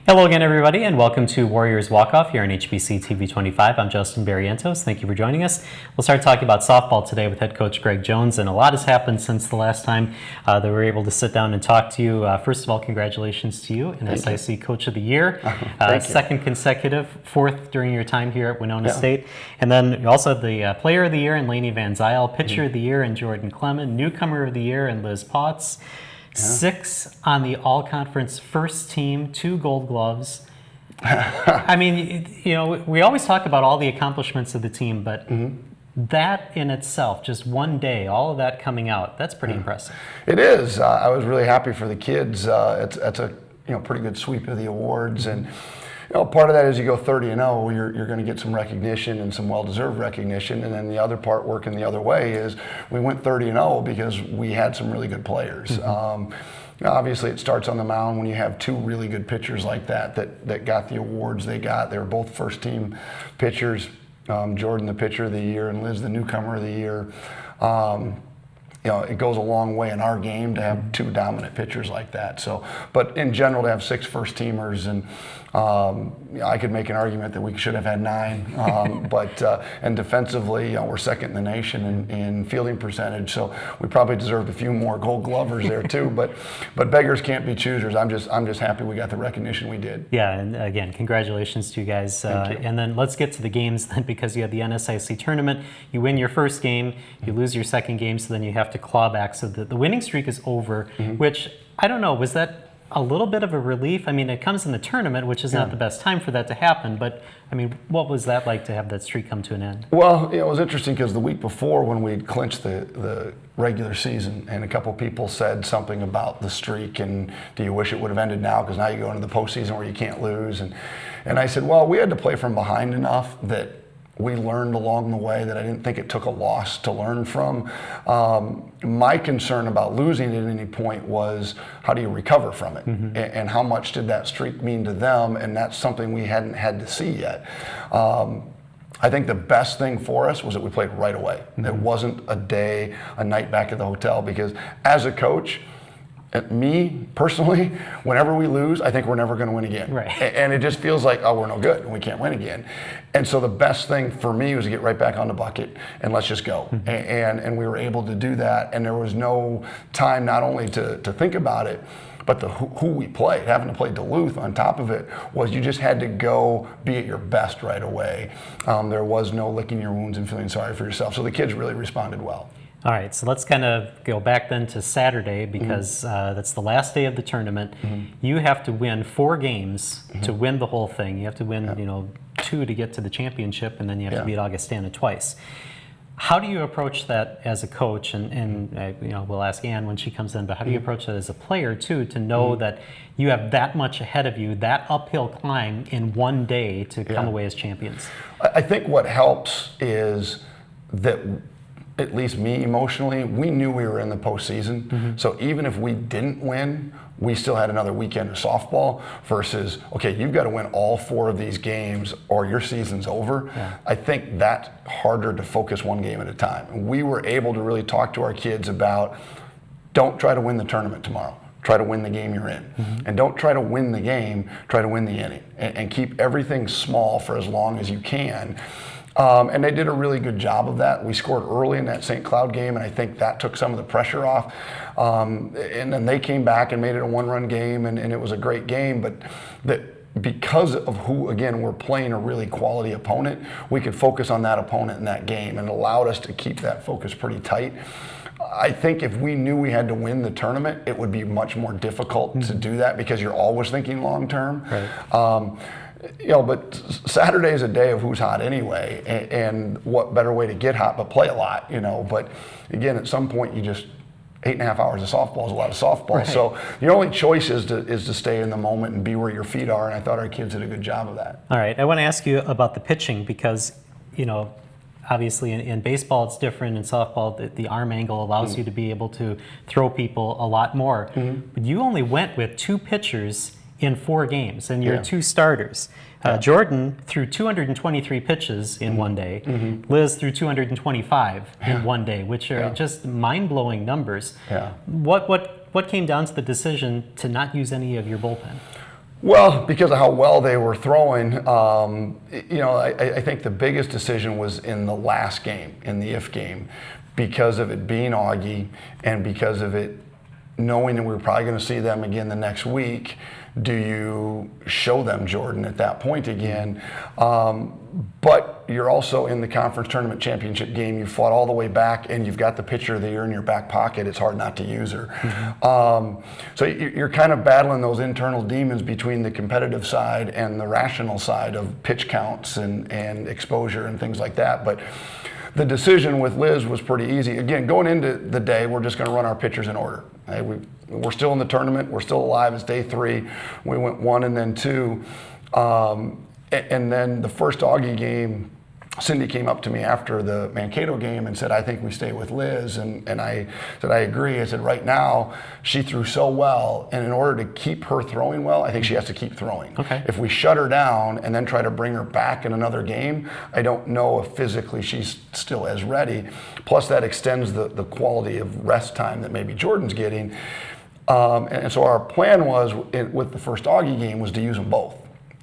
Hello again, everybody, and welcome to Warriors Walkoff here on HBC TV 25. I'm Justin Barrientos. Thank you for joining us. We'll start talking about softball today with head coach Greg Jones, and a lot has happened since the last time that we were able to sit down and talk to you. First of all, congratulations to you in SIC Coach of the Year. Second consecutive, fourth during your time here at Winona State. And then you also had the Player of the Year in Lainey Van Zyl, Pitcher of the Year in Jordan Clement, Newcomer of the Year in Liz Potts. 6 on the all-conference first team, 2 gold gloves. I mean, you know, we always talk about all the accomplishments of the team, but that in itself, just one day, all of that coming out, that's pretty impressive. It is. I was really happy for the kids. It's a pretty good sweep of the awards, and part of that is you go 30-0, you're going to get some recognition and some well-deserved recognition, and then the other part working the other way is we went 30-0 because we had some really good players. Obviously, it starts on the mound when you have 2 really good pitchers like that got the awards they got. They were both first-team pitchers. Jordan, the Pitcher of the Year, and Liz, the Newcomer of the Year. It goes a long way in our game to have 2 dominant pitchers like that. So, but in general, to have 6 first-teamers, and I could make an argument that we should have had 9. And defensively, we're second in the nation in fielding percentage, so we probably deserved a few more Gold Glovers there too. But beggars can't be choosers. I'm just happy we got the recognition we did. Yeah, and again, congratulations to you guys. Thank you. And then let's get to the games then, because you had the NSIC tournament. You win your first game, you lose your second game, so then you have to claw back. So the winning streak is over, which, I don't know, was that a little bit of a relief? I mean, it comes in the tournament, which is not the best time for that to happen, but I mean, what was that like to have that streak come to an end? Well, it was interesting because the week before, when we'd clinched the regular season, and a couple people said something about the streak, and do you wish it would have ended now, because now you go into the postseason where you can't lose, and I said, well, we had to play from behind enough that we learned along the way that I didn't think it took a loss to learn from. My concern about losing at any point was, how do you recover from it? And how much did that streak mean to them? And that's something we hadn't had to see yet. I think the best thing for us was that we played right away. It wasn't a night back at the hotel, because as a coach, me personally, whenever we lose, I think we're never going to win again. Right. And it just feels like, oh, we're no good and we can't win again. And so the best thing for me was to get right back on the bucket and let's just go. And we were able to do that. And there was no time not only to think about it, but who we played. Having to play Duluth on top of it was, you just had to go be at your best right away. There was no licking your wounds and feeling sorry for yourself. So the kids really responded well. All right, so let's kind of go back then to Saturday, because that's the last day of the tournament. You have to win 4 games to win the whole thing. You have to win, 2 to get to the championship, and then you have to beat Augustana twice. How do you approach that as a coach? And we'll ask Ann when she comes in, but how do you approach that as a player too, to know that you have that much ahead of you, that uphill climb in one day to come away as champions? I think what helps is that, at least me emotionally, we knew we were in the postseason. So even if we didn't win, we still had another weekend of softball, versus, okay, you've got to win all 4 of these games or your season's over. I think that's harder to focus one game at a time. And we were able to really talk to our kids about, don't try to win the tournament tomorrow. Try to win the game you're in. And don't try to win the game, try to win the inning. And keep everything small for as long as you can. And they did a really good job of that. We scored early in that St. Cloud game, and I think that took some of the pressure off. And then they came back and made it a 1-run game, and it was a great game. But because of who, again, we're playing a really quality opponent, we could focus on that opponent in that game, and it allowed us to keep that focus pretty tight. I think if we knew we had to win the tournament, it would be much more difficult to do that, because you're always thinking long term. Right. But Saturday is a day of who's hot anyway, and what better way to get hot but play a lot, But again, at some point, you just 8.5 hours of softball is a lot of softball. Right. So your only choice is to stay in the moment and be where your feet are. And I thought our kids did a good job of that. All right, I want to ask you about the pitching, because obviously in baseball it's different. In softball, the arm angle allows you to be able to throw people a lot more. But you only went with 2 pitchers in 4 games, and your 2 starters. Jordan threw 223 pitches in one day. Liz threw 225 in one day, which are just mind-blowing numbers. What came down to the decision to not use any of your bullpen? Well, because of how well they were throwing, I think the biggest decision was in the last game, in the if game, because of it being Augie and because of it knowing that we were probably going to see them again the next week. Do you show them Jordan at that point again? But you're also in the conference tournament championship game. You fought all the way back, and you've got the pitcher of the year in your back pocket. It's hard not to use her. So you're kind of battling those internal demons between the competitive side and the rational side of pitch counts and exposure and things like that. But the decision with Liz was pretty easy. Again, going into the day, we're just going to run our pitchers in order. We're still in the tournament. We're still alive. It's day 3. We went 1 and then 2. And then the first Augie game, Cindy came up to me after the Mankato game and said, I think we stay with Liz. And I said, I agree. I said, right now, she threw so well. And in order to keep her throwing well, I think she has to keep throwing. Okay. If we shut her down and then try to bring her back in another game, I don't know if physically she's still as ready. Plus, that extends the quality of rest time that maybe Jordan's getting. And so our plan was, with the first Augie game, was to use them both.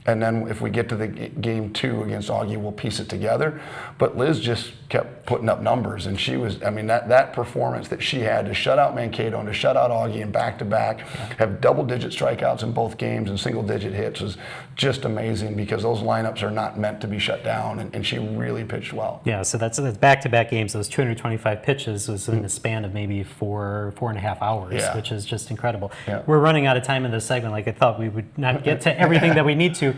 And then if we get to the game 2 against Augie, we'll piece it together. But Liz just kept putting up numbers, and she was, that performance that she had to shut out Mankato and to shut out Augie and back-to-back, have double-digit strikeouts in both games and single-digit hits was just amazing, because those lineups are not meant to be shut down, and she really pitched well. Yeah, so that's back-to-back games. Those 225 pitches was in the span of maybe 4.5 hours, which is just incredible. Yeah. We're running out of time in this segment. Like I thought we would not get to everything that we need to.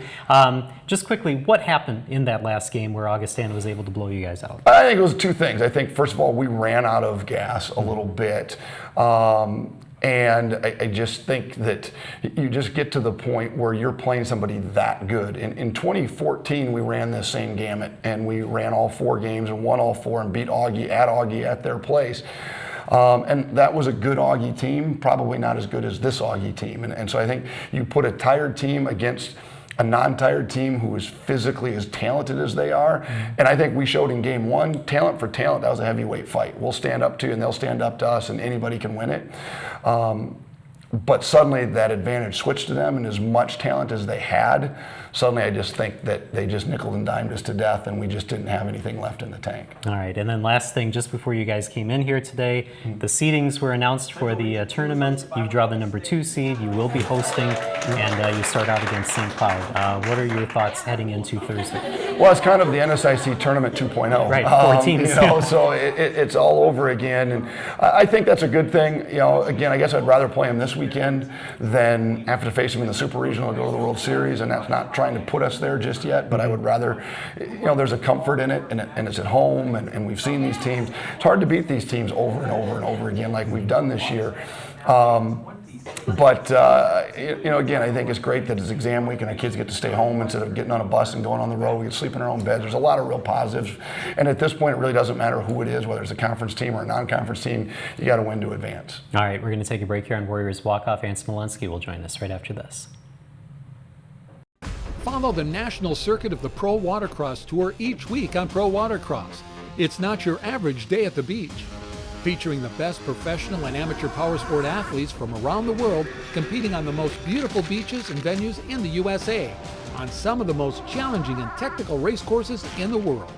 Just quickly, what happened in that last game where Augustana was able to blow you guys out? I think it was 2 things. I think, first of all, we ran out of gas a little bit. And I just think that you just get to the point where you're playing somebody that good. In 2014, we ran this same gamut, and we ran all 4 games and won all 4 and beat Augie at their place. And that was a good Augie team, probably not as good as this Augie team. And so I think you put a tired team against a non-tired team who is physically as talented as they are. And I think we showed in game 1, talent for talent, that was a heavyweight fight. We'll stand up to you and they'll stand up to us, and anybody can win it. But suddenly that advantage switched to them, and as much talent as they had, suddenly I just think that they just nickel and dimed us to death, and we just didn't have anything left in the tank. All right, and then last thing, just before you guys came in here today, the seedings were announced for the tournament. You draw the number 2 seed, you will be hosting, and you start out against St. Cloud. What are your thoughts heading into Thursday? Well, it's kind of the NSIC Tournament 2.0. Right, 4 teams. So it's all over again, and I think that's a good thing. Again, I guess I'd rather play them this weekend than have to face them in the Super Regional and go to the World Series, and that's not trying to put us there just yet, but I would rather, there's a comfort in it, and it's at home, and we've seen these teams. It's hard to beat these teams over and over and over again like we've done this year. But again, I think it's great that it's exam week and our kids get to stay home instead of getting on a bus and going on the road. We get to sleep in our own beds. There's a lot of real positives. And at this point, it really doesn't matter who it is, whether it's a conference team or a non-conference team. You got to win to advance. All right, we're going to take a break here on Warriors Walkoff. Ann Smolenski will join us right after this. Follow the national circuit of the Pro Watercross Tour each week on Pro Watercross. It's not your average day at the beach. Featuring the best professional and amateur power sport athletes from around the world competing on the most beautiful beaches and venues in the USA, on some of the most challenging and technical race courses in the world.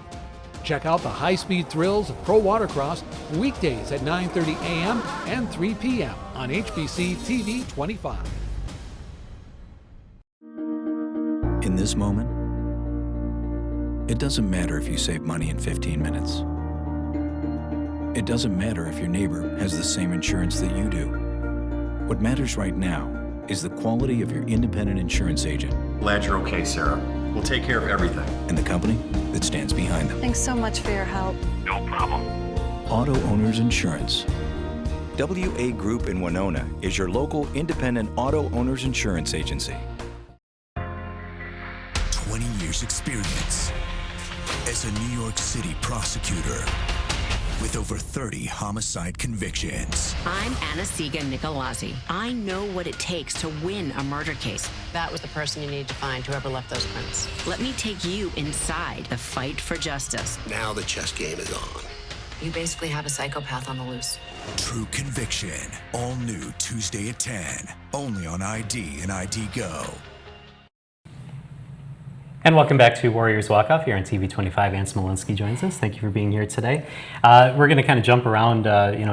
Check out the high-speed thrills of Pro Watercross weekdays at 9:30 a.m. and 3 p.m. on HBC TV 25. In this moment, it doesn't matter if you save money in 15 minutes. It doesn't matter if your neighbor has the same insurance that you do. What matters right now is the quality of your independent insurance agent. Glad you're okay, Sarah. We'll take care of everything. And the company that stands behind them. Thanks so much for your help. No problem. Auto Owners Insurance. WA Group in Winona is your local independent auto owners insurance agency. 20 years experience as a New York City prosecutor with over 30 homicide convictions. I'm Anna-Siga Nicolazzi. I know what it takes to win a murder case. That was the person you need to find, whoever left those prints. Let me take you inside the fight for justice. Now the chess game is on. You basically have a psychopath on the loose. True Conviction, all new Tuesday at 10, only on ID and ID Go. And welcome back to Warriors Walkoff here on TV 25. Ann Smolinski joins us. Thank you for being here today. We're going to kind of jump around.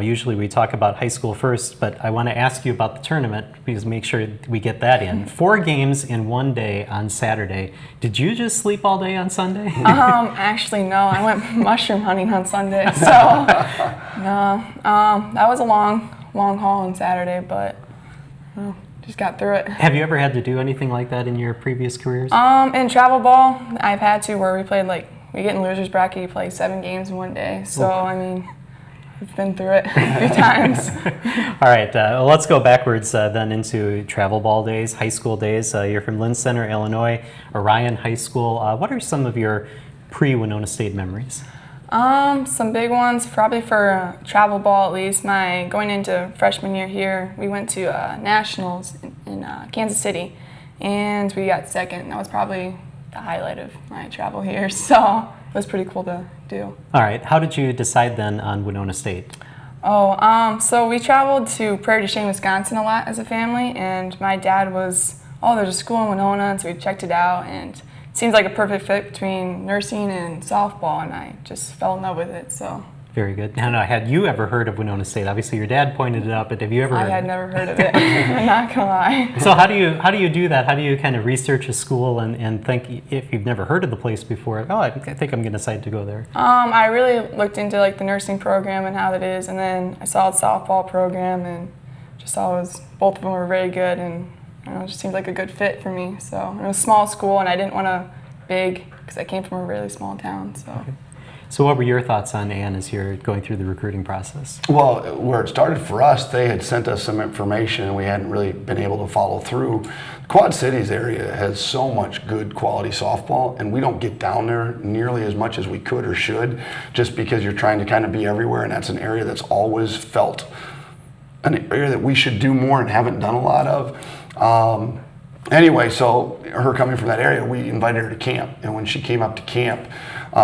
Usually we talk about high school first, but I want to ask you about the tournament because make sure we get that in. 4 games in one day on Saturday. Did you just sleep all day on Sunday? Actually, no. I went mushroom hunting on Sunday, so no. That was a long haul on Saturday, but just got through it. Have you ever had to do anything like that in your previous careers? In travel ball, I've had to where we played we get in losers bracket, you play 7 games in one day. So I mean, I've been through it a few times. All right, let's go backwards then into travel ball days, high school days. You're from Lynn Center, Illinois, Orion High School. What are some of your pre-Winona State memories? Some big ones, probably for travel ball at least. Going into freshman year here, we went to nationals in Kansas City, and we got second. That was probably the highlight of my travel here, so it was pretty cool to do. All right, how did you decide then on Winona State? So we traveled to Prairie du Chien, Wisconsin a lot as a family, and my dad was, there's a school in Winona, and so we checked it out, and seems like a perfect fit between nursing and softball, and I just fell in love with it. So very good. Now, had you ever heard of Winona State? Obviously, your dad pointed it out, but have you ever? I had never heard of it. I'm not gonna lie. So how do you do that? How do you kind of research a school and think if you've never heard of the place before? I think I'm gonna decide to go there. I really looked into the nursing program and how that is, and then I saw the softball program and just saw both of them were very good, and it just seemed like a good fit for me. So it was a small school, and I didn't want to big because I came from a really small town. So. Okay. So what were your thoughts on Ann as you're going through the recruiting process? Well, where it started for us, they had sent us some information and we hadn't really been able to follow through. Quad Cities area has so much good quality softball, and we don't get down there nearly as much as we could or should, just because you're trying to kind of be everywhere, and that's an area that's always felt an area that we should do more and haven't done a lot of. Anyway, so her coming from that area, we invited her to camp, and when she came up to camp,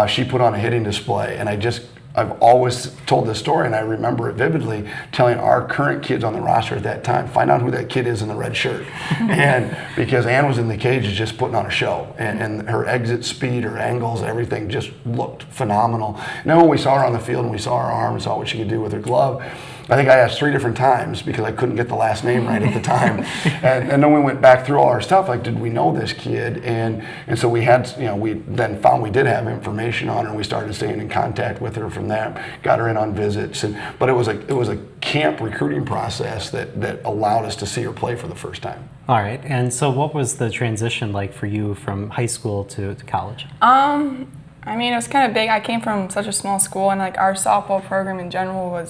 she put on a hitting display, and I've always told this story, and I remember it vividly, telling our current kids on the roster at that time, find out who that kid is in the red shirt. And because Ann was in the cages just putting on a show, and her exit speed, her angles, everything just looked phenomenal. And then when we saw her on the field and we saw her arm and saw what she could do with her glove, I think I asked 3 different times because I couldn't get the last name right at the time. And then we went back through all our stuff, did we know this kid? And so we had, we then found we did have information on her, and we started staying in contact with her from there, got her in on visits. But it was a camp recruiting process that allowed us to see her play for the first time. All right, and so what was the transition like for you from high school to college? It was kind of big. I came from such a small school, and our softball program in general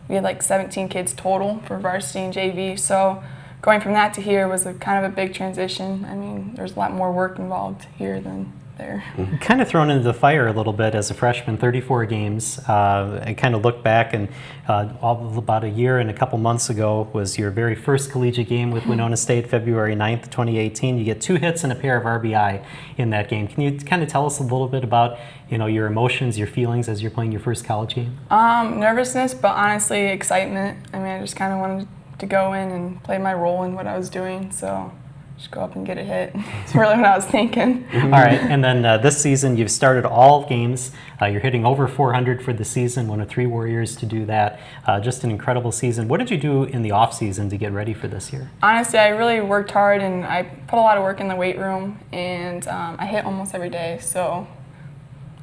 we had 17 kids total for varsity and JV, so going from that to here was kind of a big transition. There's a lot more work involved here than there. Kind of thrown into the fire a little bit as a freshman, 34 games. I kind of look back, and about a year and a couple months ago was your very first collegiate game with Winona State, February 9th, 2018. You get 2 hits and a pair of RBI in that game. Can you kind of tell us a little bit about your emotions, your feelings as you're playing your first college game? Nervousness, but honestly excitement. I just kind of wanted to go in and play my role in what I was doing, so just go up and get a hit. That's really what I was thinking. All right, and then this season you've started all games. You're hitting over 400 for the season, one of 3 Warriors to do that. Just an incredible season. What did you do in the off season to get ready for this year? Honestly, I really worked hard, and I put a lot of work in the weight room, and I hit almost every day, so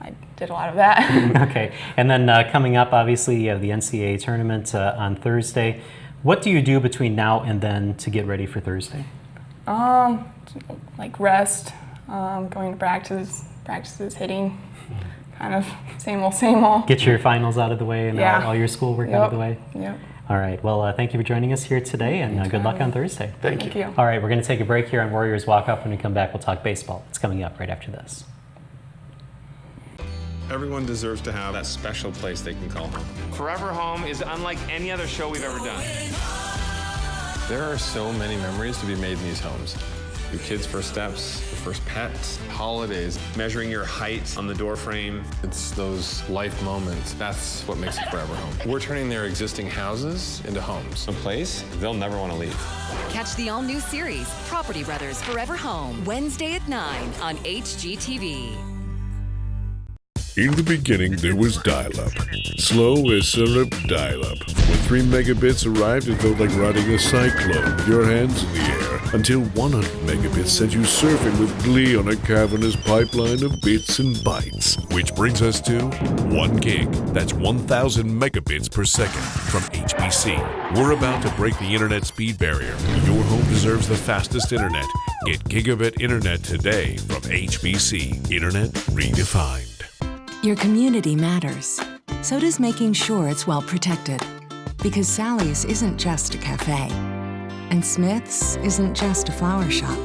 I did a lot of that. Okay, and then coming up, obviously, you have the NCAA tournament on Thursday. What do you do between now and then to get ready for Thursday? Rest, going to practices, hitting, kind of same old. Get your finals out of the way and all your schoolwork out of the way? Yep. All right, well, thank you for joining us here today, and good luck on Thursday. Thank you. All right, we're going to take a break here on Warriors Walk-Off. When we come back, we'll talk baseball. It's coming up right after this. Everyone deserves to have that special place they can call home. Forever Home is unlike any other show we've ever done. There are so many memories to be made in these homes. Your kids' first steps, your first pets, holidays, measuring your height on the door frame. It's those life moments. That's what makes it forever home. We're turning their existing houses into homes. A place they'll never want to leave. Catch the all-new series, Property Brothers Forever Home, Wednesday at 9 on HGTV. In the beginning, there was dial-up. Slow as syrup dial-up. When 3 megabits arrived, it felt like riding a cyclone with your hands in the air. Until 100 megabits sent you surfing with glee on a cavernous pipeline of bits and bytes. Which brings us to 1 gig. That's 1,000 megabits per second from HBC. We're about to break the internet speed barrier. Your home deserves the fastest internet. Get gigabit internet today from HBC. Internet redefined. Your community matters. So does making sure it's well protected. Because Sally's isn't just a cafe. And Smith's isn't just a flower shop.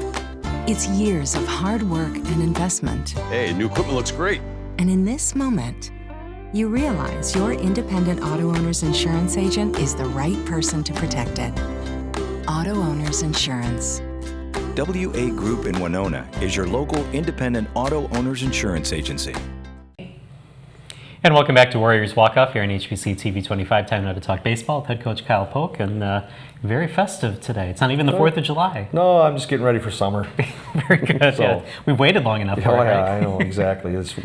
It's years of hard work and investment. Hey, new equipment looks great. And in this moment, you realize your independent auto owner's insurance agent is the right person to protect it. Auto Owners Insurance. WA Group in Winona is your local independent auto owners insurance agency. And welcome back to Warriors Walkoff here on HBC TV 25. Time now to talk baseball with head coach Kyle Polk, and very festive today. It's not even the 4th of July. No, I'm just getting ready for summer. Very good. So, yeah. We've waited long enough for it, right? I know, exactly. It's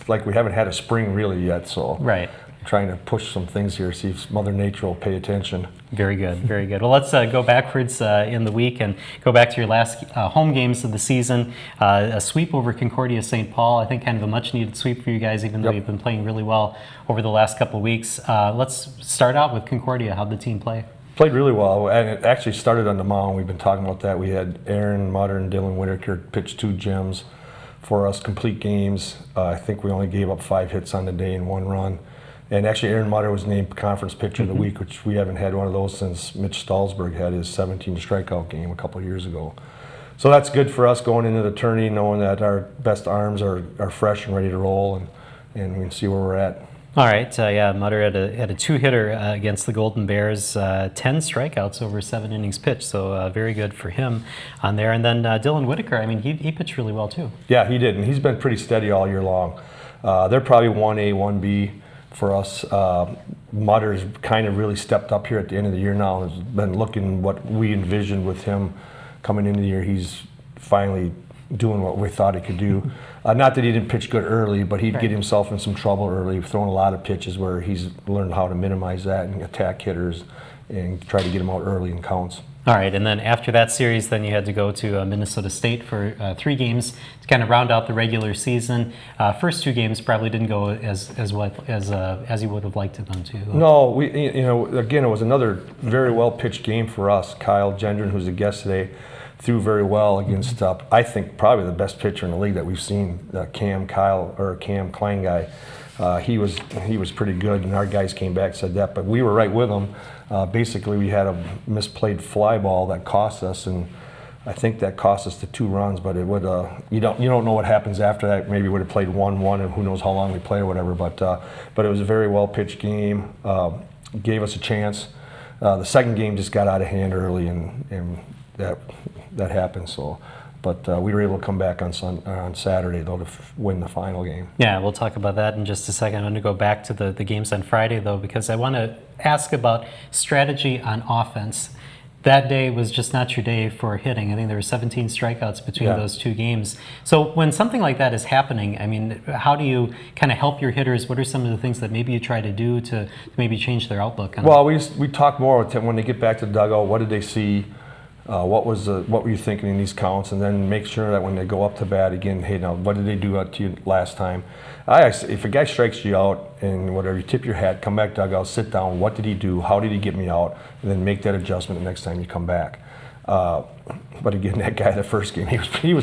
like we haven't had a spring really yet, so right. I'm trying to push some things here, see if Mother Nature will pay attention. Very good, very good. Well, let's go backwards in the week and go back to your last home games of the season. A sweep over Concordia St. Paul. I think kind of a much-needed sweep for you guys, even though you've been playing really well over the last couple of weeks. Let's start out with Concordia. How'd the team play? Played really well, and it actually started on the mound. We've been talking about that. We had Aaron Mutter and Dylan Whitaker pitch 2 gems for us, complete games. I think we only gave up 5 hits on the day and 1 run. And actually, Aaron Mutter was named Conference Pitcher of the Week, which we haven't had one of those since Mitch Stallsberg had his 17 strikeout game a couple of years ago. So that's good for us going into the tourney, knowing that our best arms are fresh and ready to roll, and we can see where we're at. All right, yeah, Mutter had a 2-hitter against the Golden Bears, 10 strikeouts over 7 innings pitched, so very good for him on there. And then Dylan Whitaker, I mean, he pitched really well too. Yeah, he did, and he's been pretty steady all year long. They're probably 1A, 1B. For us, Mutter's kind of really stepped up here at the end of the year now. Has been looking what we envisioned with him coming into the year. He's finally doing what we thought he could do. Not that he didn't pitch good early, but he'd get himself in some trouble early, throwing a lot of pitches where he's learned how to minimize that and attack hitters and try to get them out early in counts. All right, and then after that series, then you had to go to Minnesota State for 3 games to kind of round out the regular season. First 2 games probably didn't go as you would have liked them to. No, again, it was another very well pitched game for us. Kyle Gendron, who's a guest today, threw very well against I think probably the best pitcher in the league that we've seen, Cam Klein guy. He was pretty good, and our guys came back and said that, but we were right with them. Basically, we had a misplayed fly ball that cost us, and I think that cost us the 2 runs. But it would you don't know what happens after that. Maybe we would have played 1-1, and who knows how long we play or whatever. But it was a very well pitched game. Gave us a chance. The second game just got out of hand early, and that happened. So. But we were able to come back on Saturday, though, to win the final game. Yeah, we'll talk about that in just a second. I'm going to go back to the games on Friday, though, because I want to ask about strategy on offense. That day was just not your day for hitting. I think there were 17 strikeouts between those 2 games. So when something like that is happening, I mean, how do you kind of help your hitters? What are some of the things that maybe you try to do to maybe change their outlook? Well, we talk more with them when they get back to the dugout. What did they see? What were you thinking in these counts, and then make sure that when they go up to bat again, hey, now what did they do to you last time? If a guy strikes you out and whatever, you tip your hat, come back dugout, sit down. What did he do? How did he get me out? And then make that adjustment the next time you come back. But again, that guy, the first game, he's pretty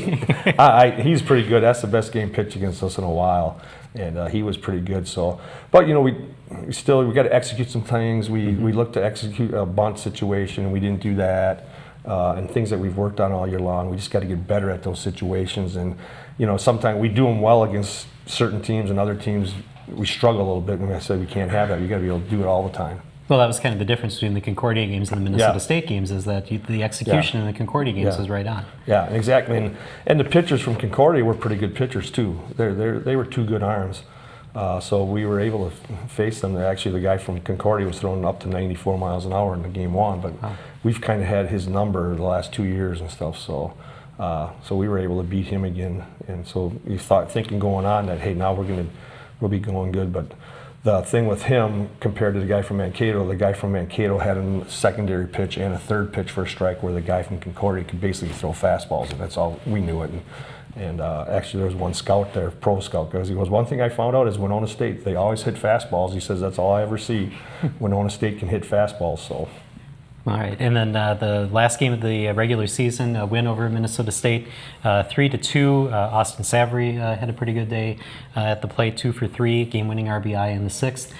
good. That's the best game pitched against us in a while, and he was pretty good. So, but we got to execute some things. We looked to execute a bunt situation, and we didn't do that. And things that we've worked on all year long. We just got to get better at those situations. And sometimes we do them well against certain teams, and other teams we struggle a little bit. And I said we can't have that. You got to be able to do it all the time. Well, that was kind of the difference between the Concordia games and the Minnesota State games, is that the execution in the Concordia games was right on. Yeah, exactly. And the pitchers from Concordia were pretty good pitchers too. They were two good arms. So we were able to face them. Actually, the guy from Concordia was throwing up to 94 miles an hour in the game one, but we've kind of had his number the last 2 years and stuff. So we were able to beat him again. And so you thinking going on that, hey, now we'll be going good. But the thing with him compared to the guy from Mankato had a secondary pitch and a third pitch for a strike, where the guy from Concordia could basically throw fastballs, and that's all we knew it. And actually, there was one scout there, pro scout, because he goes, one thing I found out is Winona State, they always hit fastballs. He says, that's all I ever see. Winona State can hit fastballs. So. All right, and then the last game of the regular season, a win over Minnesota State, 3-2. Austin Savory had a pretty good day at the plate, 2 for 3, game-winning RBI in the 6th.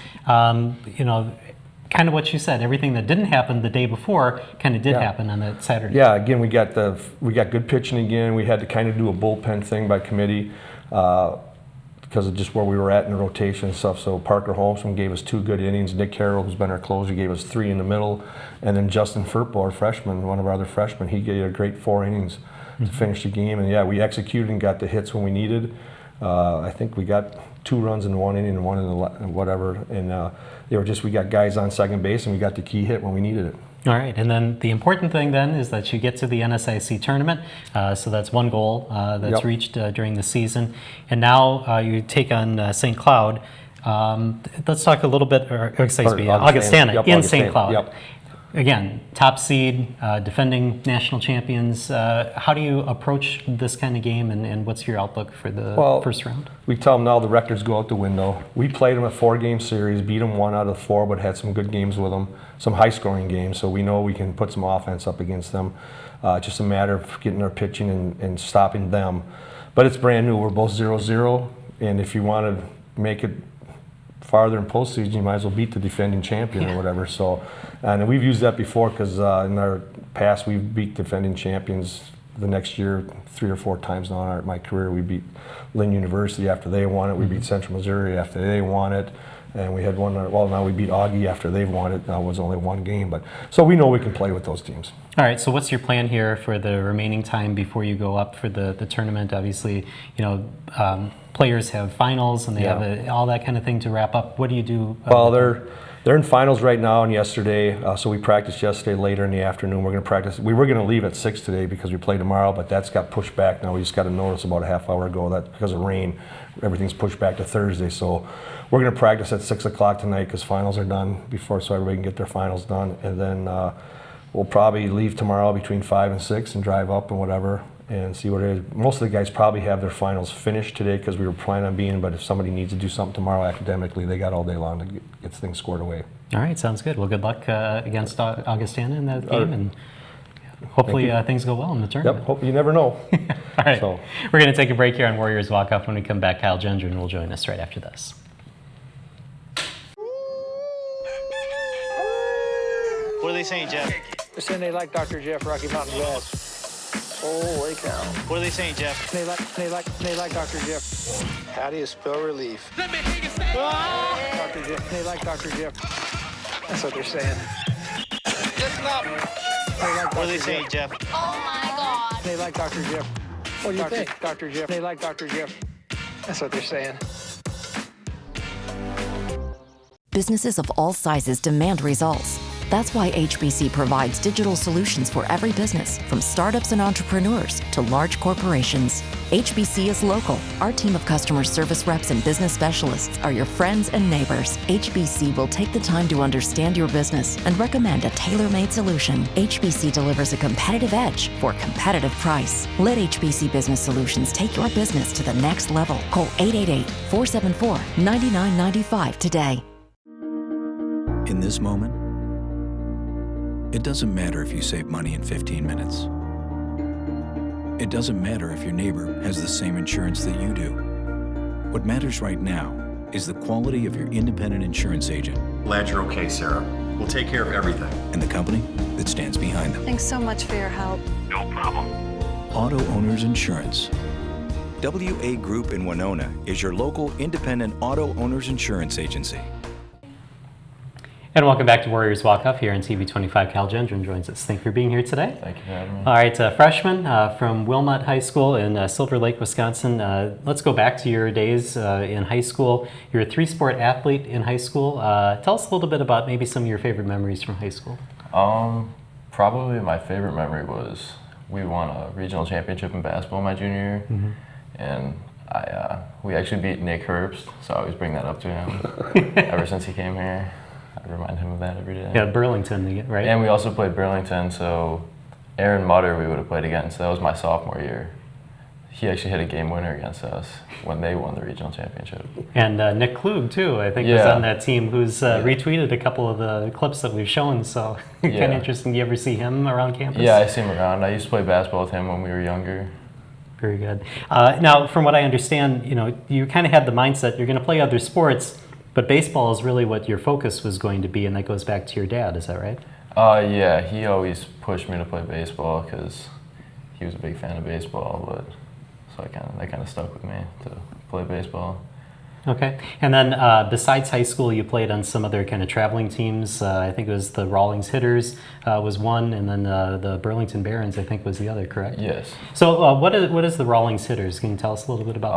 Kind of what you said, everything that didn't happen the day before kind of did happen on that Saturday. Yeah, again, we got good pitching again. We had to kind of do a bullpen thing by committee because of just where we were at in the rotation and stuff. So Parker Holmstrom gave us 2 good innings. Nick Carroll, who's been our closer, gave us 3 in the middle. And then Justin Furpo, our freshman, one of our other freshmen, he gave a great 4 innings to finish the game. And yeah, we executed and got the hits when we needed. I think we got 2 runs in 1 inning and 1 in the whatever. And we got guys on second base, and we got the key hit when we needed it. All right, and then the important thing then is that you get to the NSIC tournament. So that's one goal that's reached during the season. And now you take on St. Cloud. Let's talk a little bit, Augustana in St. Cloud. Yep. Again, top seed, defending national champions. How do you approach this kind of game, and what's your outlook for the first round? We tell them now the records go out the window. We played them a 4-game series, beat them 1 out of 4, but had some good games with them, some high-scoring games, so we know we can put some offense up against them. Just a matter of getting our pitching and stopping them. But it's brand new. We're both 0-0, and if you want to make it farther in postseason, you might as well beat the defending champion or whatever. So, and we've used that before because in our past we've beat defending champions the next year 3 or 4 times now in my career. We beat Lynn University after they won it. We beat Central Missouri after they won it. And we had one, now we beat Augie after they've won it. Now it was only 1 game. But so we know we can play with those teams. All right, so what's your plan here for the remaining time before you go up for the tournament? Obviously, players have finals and they have all that kind of thing to wrap up. What do you do? Well, they're in finals right now and yesterday, so we practiced yesterday later in the afternoon. We're going to practice. We were going to leave at 6 today because we play tomorrow, but that's got pushed back now. We just got a notice about a half hour ago that because of rain, everything's pushed back to Thursday. So we're going to practice at 6 o'clock tonight because finals are done before, so everybody can get their finals done. And then we'll probably leave tomorrow between 5 and 6 and drive up and whatever and see what it is. Most of the guys probably have their finals finished today because we were planning on being, but if somebody needs to do something tomorrow academically, they got all day long to get things scored away. All right, sounds good. Well, good luck against Augustana in that game, and hopefully things go well in the tournament. Yep, you never know. All right, so we're going to take a break here on Warriors Walkoff. When we come back, Kyle Gendron will join us right after this. What are they saying, Jeff? They're saying they like Dr. Jeff Rocky Mountain Jazz. Holy cow. What are they saying, Jeff? They like Dr. Jeff. How do you spell relief? Dr. Jeff. They like Dr. Jeff. That's what they're saying. Listen up. What are they saying, Jeff? Oh my God. They like Dr. Jeff. What do you think? Dr. Jeff. They like Dr. Jeff. That's what they're saying. Businesses of all sizes demand results. That's why HBC provides digital solutions for every business, from startups and entrepreneurs to large corporations. HBC is local. Our team of customer service reps and business specialists are your friends and neighbors. HBC will take the time to understand your business and recommend a tailor-made solution. HBC delivers a competitive edge for a competitive price. Let HBC Business Solutions take your business to the next level. Call 888-474-9995 today. In this moment, it doesn't matter if you save money in 15 minutes. It doesn't matter if your neighbor has the same insurance that you do. What matters right now is the quality of your independent insurance agent. Glad you're okay, Sarah. We'll take care of everything. And the company that stands behind them. Thanks so much for your help. No problem. Auto Owners Insurance. WA Group in Winona is your local independent auto owners insurance agency. And welcome back to Warriors Walkoff here on TV 25. Cal Gendron joins us. Thank you for being here today. Thank you for having me. All right, freshman from Wilmot High School in Silver Lake, Wisconsin. Let's go back to your days in high school. You're a three-sport athlete in high school. Tell us a little bit about maybe some of your favorite memories from high school. Probably my favorite memory was we won a regional championship in basketball my junior year, and we actually beat Nick Herbst, so I always bring that up to him ever since he came here. I remind him of that every day. Yeah, Burlington, right? And we also played Burlington, so Aaron Mutter we would have played against. That was my sophomore year. He actually hit a game winner against us when they won the regional championship. And Nick Klug, too, I think was on that team, who's retweeted a couple of the clips that we've shown, so kind of interesting. Do you ever see him around campus? Yeah, I see him around. I used to play basketball with him when we were younger. Very good. Now, from what I understand, you kind of had the mindset you're going to play other sports, but baseball is really what your focus was going to be, and that goes back to your dad. Is that right? Yeah, he always pushed me to play baseball because he was a big fan of baseball, but so that kind of stuck with me to play baseball. Okay. And then besides high school, you played on some other kind of traveling teams. I think it was the Rawlings Hitters was one, and then the Burlington Barons, I think, was the other, correct? Yes. So what is the Rawlings Hitters? Can you tell us a little bit about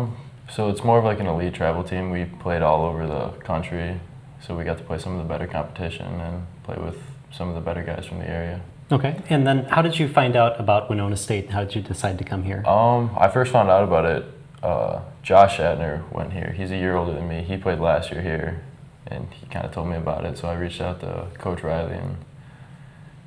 that? So it's more of like an elite travel team. We played all over the country, so we got to play some of the better competition and play with some of the better guys from the area. Okay, and then how did you find out about Winona State? How did you decide to come here? I first found out about it. Josh Shatner went here. He's a year older than me. He played last year here, and he kind of told me about it. So I reached out to Coach Riley and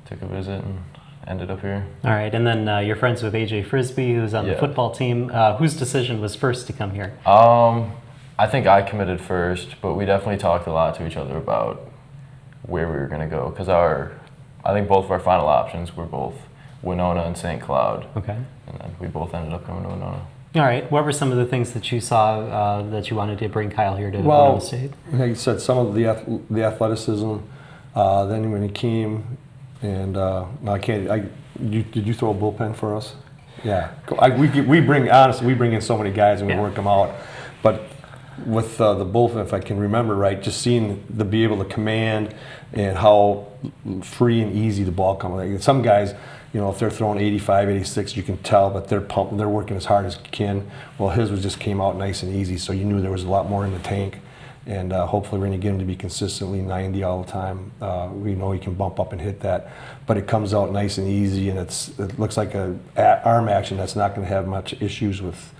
took a visit and ended up here. All right, and then you're friends with AJ Frisbee, who's on the football team. Whose decision was first to come here? I think I committed first, but we definitely talked a lot to each other about where we were going to go because I think both of our final options were both Winona and St. Cloud. Okay. And then we both ended up coming to Winona. All right. What were some of the things that you saw that you wanted to bring Kyle here to Winona State? Like you said, some of the athleticism. Then when he came, and did you throw a bullpen for us? Yeah. We bring in so many guys and we work them out, but with the bullpen, if I can remember right, just seeing be able to command and how free and easy the ball comes. Like some guys, if they're throwing 85, 86, you can tell, but they're pumping, they're working as hard as you can. Well, his just came out nice and easy, so you knew there was a lot more in the tank. And hopefully we're going to get him to be consistently 90 all the time. We know he can bump up and hit that, but it comes out nice and easy, and it looks like a arm action that's not going to have much issues with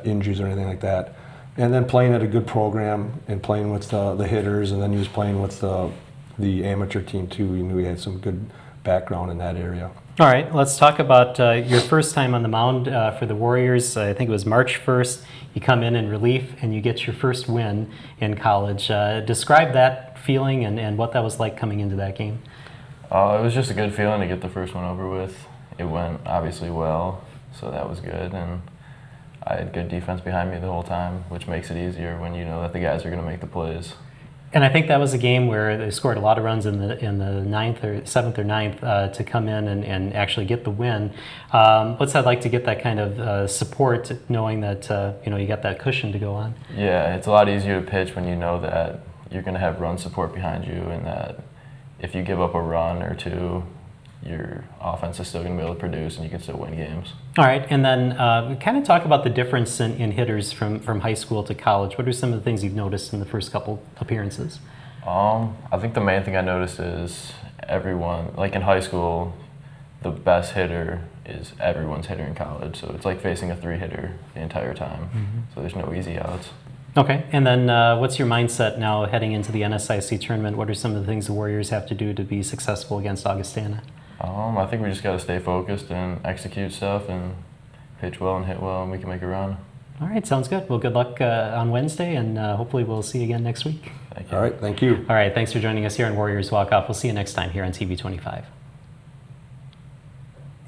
injuries or anything like that. And then playing at a good program and playing with the hitters, and then he was playing with the amateur team too. We knew he had some good background in that area. All right, let's talk about your first time on the mound for the Warriors. I think it was March 1st. You come in relief and you get your first win in college. Describe that feeling and what that was like coming into that game. It was just a good feeling to get the first one over with. It went obviously well, so that was good. And I had good defense behind me the whole time, which makes it easier when you know that the guys are going to make the plays. And I think that was a game where they scored a lot of runs in the 7th or 9th to come in and actually get the win. What's that like to get that kind of support, knowing that you got that cushion to go on? Yeah, it's a lot easier to pitch when you know that you're going to have run support behind you, and that if you give up a run or two, your offense is still going to be able to produce and you can still win games. All right, and then kind of talk about the difference in hitters from high school to college. What are some of the things you've noticed in the first couple appearances? I think the main thing I noticed is everyone, like in high school, the best hitter is everyone's hitter in college. So it's like facing a 3-hitter the entire time. So there's no easy outs. Okay, and then what's your mindset now heading into the NSIC tournament? What are some of the things the Warriors have to do to be successful against Augustana? I think we just got to stay focused and execute stuff and pitch well and hit well, and we can make a run. All right, sounds good. Well, good luck on Wednesday, and hopefully we'll see you again next week. Thank you. All right, thank you. All right, thanks for joining us here on Warriors Walk Off. We'll see you next time here on TV 25.